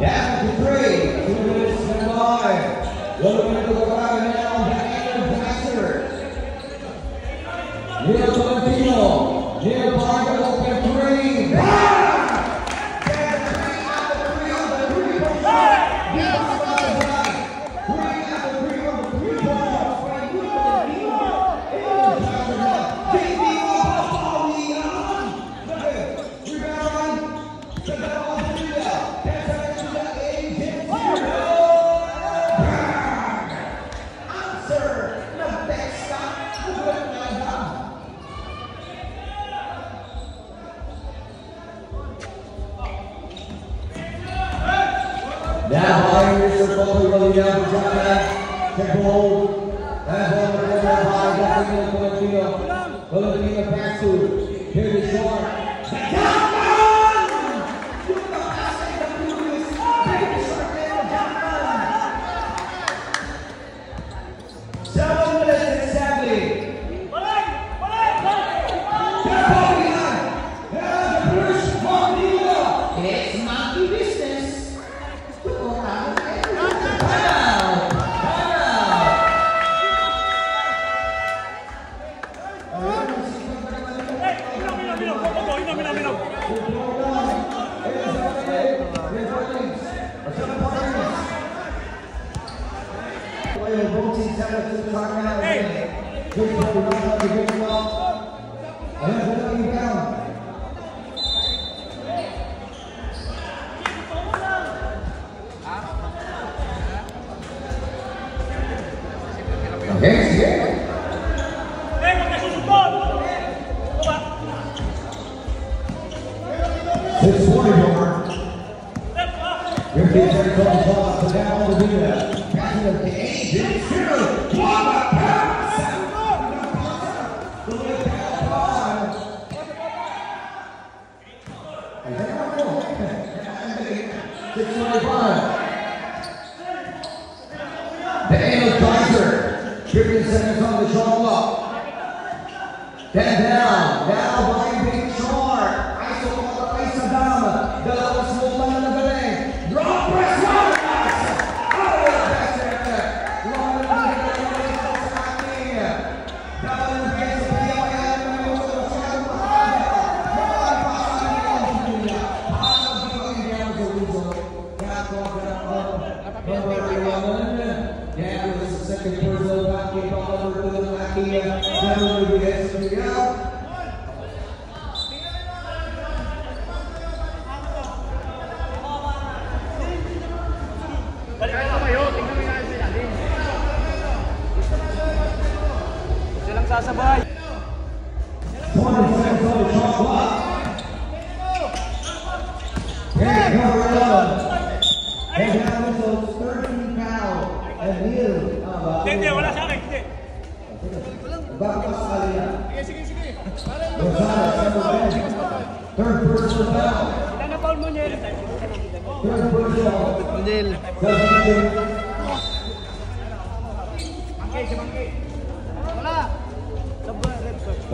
Down to 3. 2 minutes and 5. Looking to the right now. Daniel Baxter. Neil Valentino. Neil Barber open 3. Now by Mr. Bobby Williams, Temple, and Valentino back to here to short. 7 minutes and 70. It's monkey business. It's 44. Your kids are going to fall to down on the video. Passing of the big zero. What a pass! 625. The anal Kaiser. 15 seconds on the shot. Then down. Now by Big Short. Dalawang small man na galing. Drop press one! Sasabay. 20 seconds on the shot clock. Here comes 11. And now it's 13 pounds. And Neil. Hindi, wala sa akin. Hindi. Baka sakali yan. Sige. Third personal foul. Ilan na foul mo niya? Third personal. Neil. Wala.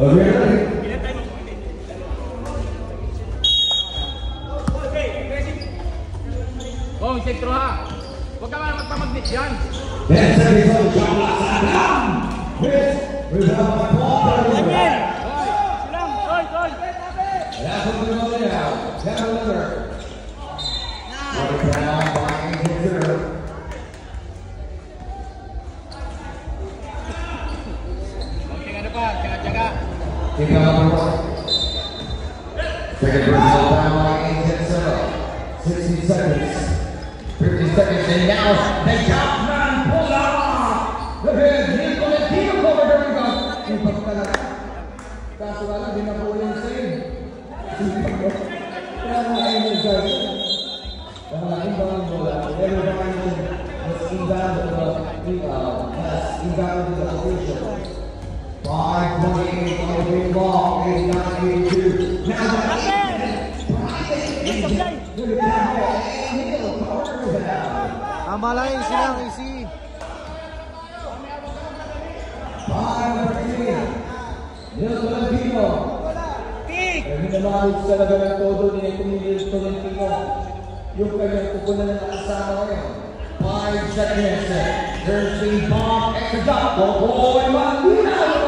Okay. Oh, sentro ha. Huwag ka man magpamagnet yan. 10 seconds on the shot clock. Down. Miss. Rebound by Paul. Daniel. Silang. Gol. That's what we're going to now. Have another. Right down by Angel. King number 1. Second personal foul by Angel. 60 seconds. 50 seconds. And now the top man pulls out. The head. He's going to deal over the rebound. Kaso wala, di na po yung same. Kaya mga Angel guys. Kaya mga ibang bola. Everybody was inbound to the official. 5:28 on the green ball, 89-82. Now Tama lang yun silang, easy. 5-13. Neil Valentino. Minamalig talaga ng todo ni Neil Valentino. Yung kanyang kukunan na nakasama ngayon. 5 seconds. There's the bomb. Extra drop. Oh, and Maluna.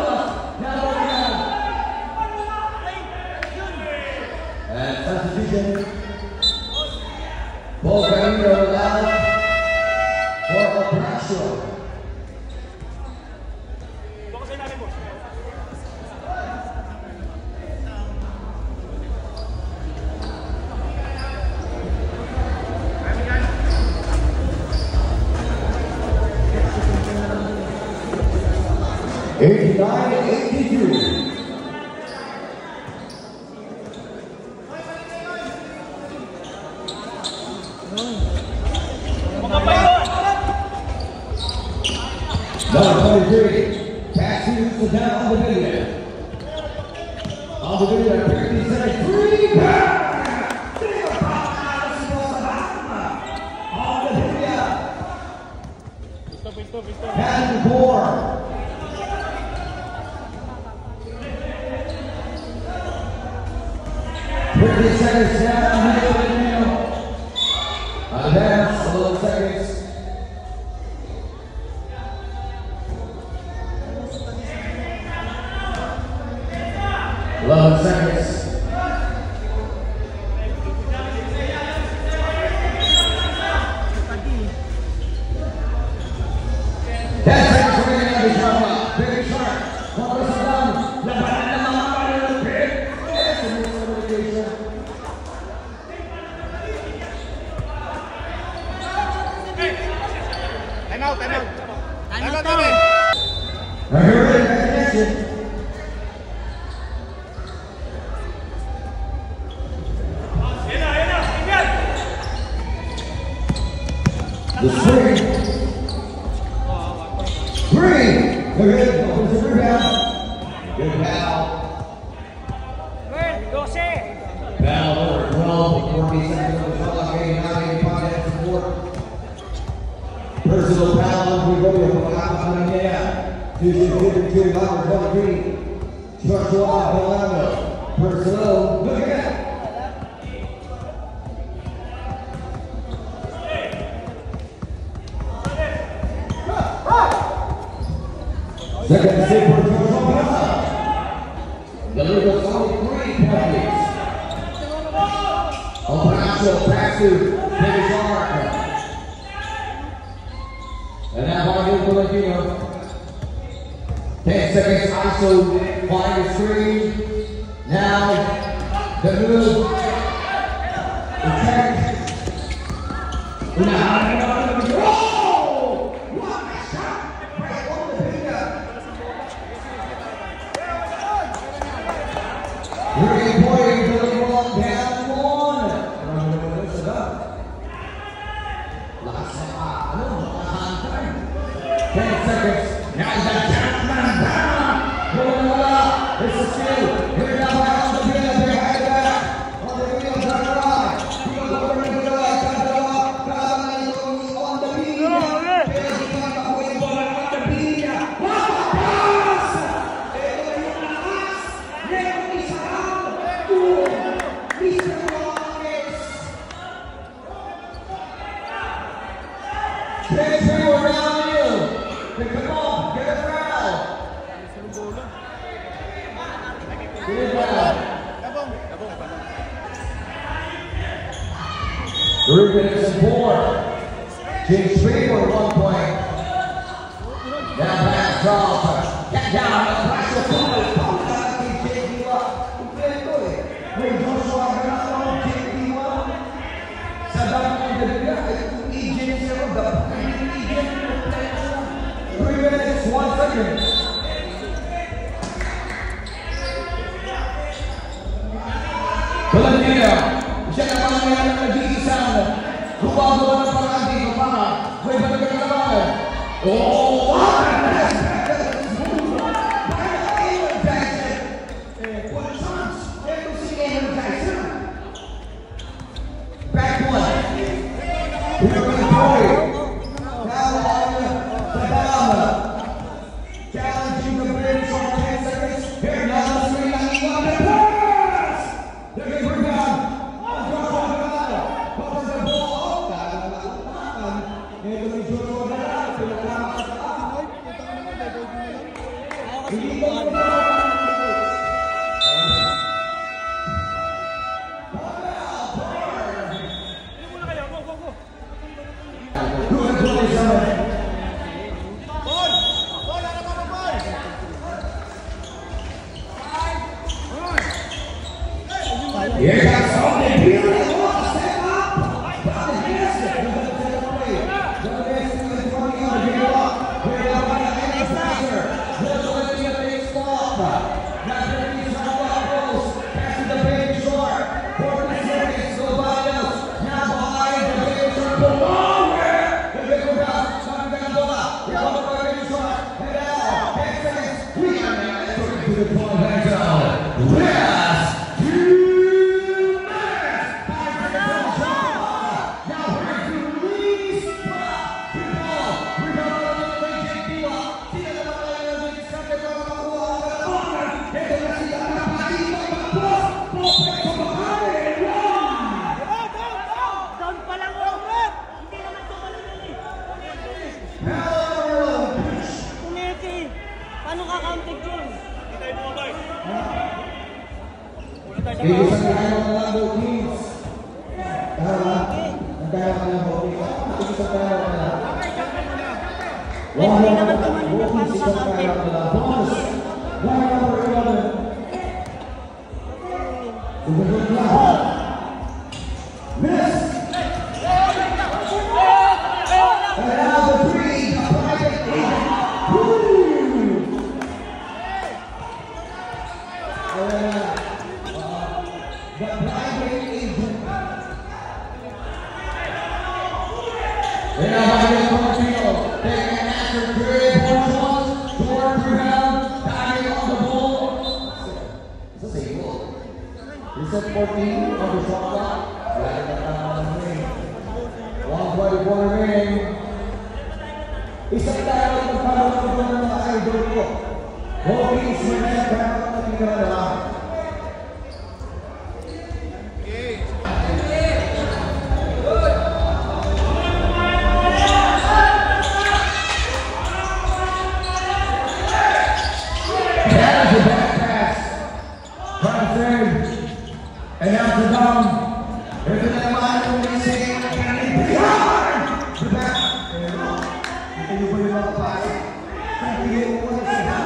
And substitution. Paul Carino allowed for operation. three. Tattoos to down on the video. On the video, 50 seconds. Three. On the video. Pass 4. 50 seconds down, advance, 11 seconds. 11 seconds. 10 seconds remaining on the drama. Very sharp. Focus down. Labanan ng mga malulupit. Time out. Time out Time to. Ready, attention. The spring. Three. Good. Offensive rebound. Good foul. Foul over 12. 40 seconds on the clock. 89 support. Personal foul on Gregorio from Apacanilla. 2-2 number 23. Joshua Delano. Personal. Look at that. Second save for Joshua Delano. The legal solid 3 points. Opacho back to David Clark. And now Mario Valentino. 10 seconds ISO, find the screen. Now, the move. Attack. Oh! What a shot! Right on the finger. 3-point, Billy Wong down 1. Listen up. Last time, 10 seconds. Now he's a Chapman down. It's a steal. Here now on the field. Behind the back. On the field, turn around. Field over to the right. On the field. On the field. What a pass! Mr. Rockets. Pitch around you. Come on, get a foul. Ruben support. James Street for 1 point. Now back Charles. Get down. Back to the point. Valentino, siya naman ang nag-iisang gumagawa ng parang dito para may balikan na naman. Oh! Back one. Now on the bottom. Challenging the bridge for 10 seconds. Here now the three line. The pass! They're going to bring down. Covers the ball. Ito ni Joshua Delano. Pinagkama ka sa akin. Hindi ko here comes something beautiful. Step up. Got the basket. Got the basket with the 20 on the block. Here now by the end passer. Just going to be a big stop. Now here he's trying to goes. Pass to the big short. 40 seconds go by us. Now behind the big short. The big rebound. Coming down the block. Here comes the big short. Head out. Isang tayo na lang daw, kids. Tama? Ang tayo na lang daw, kids. Isang tayo na lang. Hindi naman tumanin na para Isang sa tayo na lang. Bonus. Line number 11. To the good block. Miss. And now the three, the private agent. Woo! The private agent. And now by the Portillo, taking an after period, Portillo, toward Brown, diving on the ball. It's a safe ball. He said 14 on the shot clock. Right at the ring. 1:24 remaining. Isang tayo ang pagpapalagod ng mga idol ko. Hoping Smith kaya natin ka na lang. That is a back pass. From third. And now to down. Ito na naman yung racing. Behind! To back. Ito yung pwede mga pass. Hindi yung pwede siya.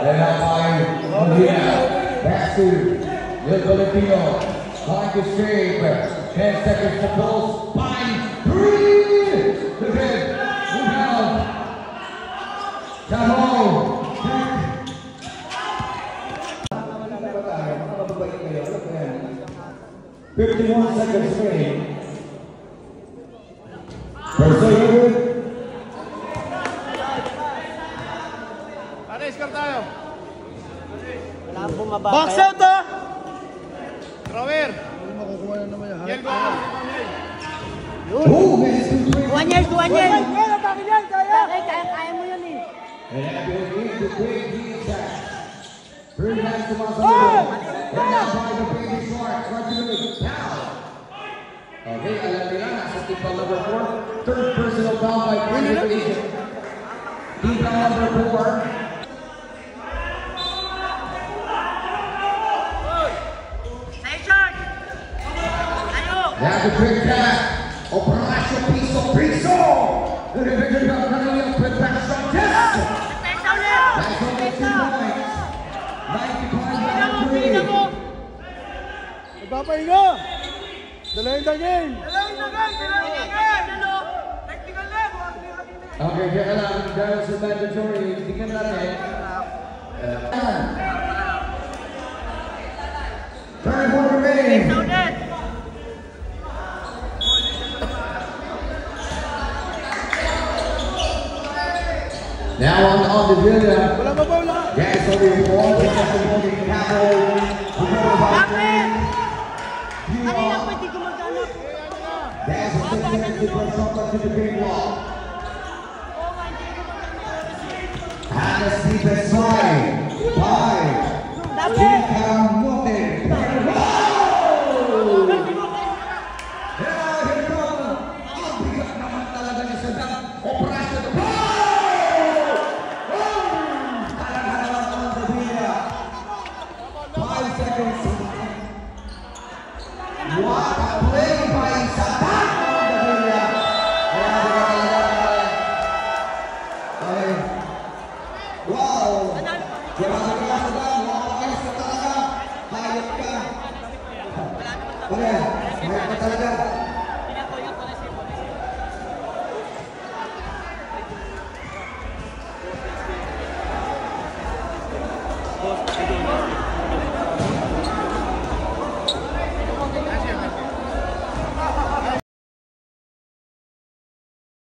Then up by Molina. Back to the Filipino. Line to straight. 10 seconds to close. Find 3. The bid. Move down. Down low. 51 seconds remaining. Pursuit. Ano, score tayo? Wala ang bumaba. Box out ah! Thrower. Makukuha na naman yan. Yan, go. Oh, man, it's 2-3. 1 year, 1 year. Kaya mo yun eh. And that goes into quick attack. Three guys to Masaludo. And now by the baby shark. Right to the pound. Okay, alam nila, nasa team foul number 4. Third personal foul by Private Agent. Team foul number 4. Now the quick tap. Operasyon Piso. The division of Canadian quick pass from Jess. That's only 2 points. 95-3. Nagpapahinga! Dalayin the game! Okay, kaya lang, dahil sa mandatory, tingnan natin. 34 remaining. Now on the video. Wala ba ba? Wala! Yes, so the ball is at the holding capital. Kanina pwede gumaganap. There's a 6 seconds to press up to the big wall. And the steepest slide. 5. Chikamote. What a play by Satan! Wow! Grabe ka sa dam, makakayos ka talaga. Hayop ka. Hayop ka talaga.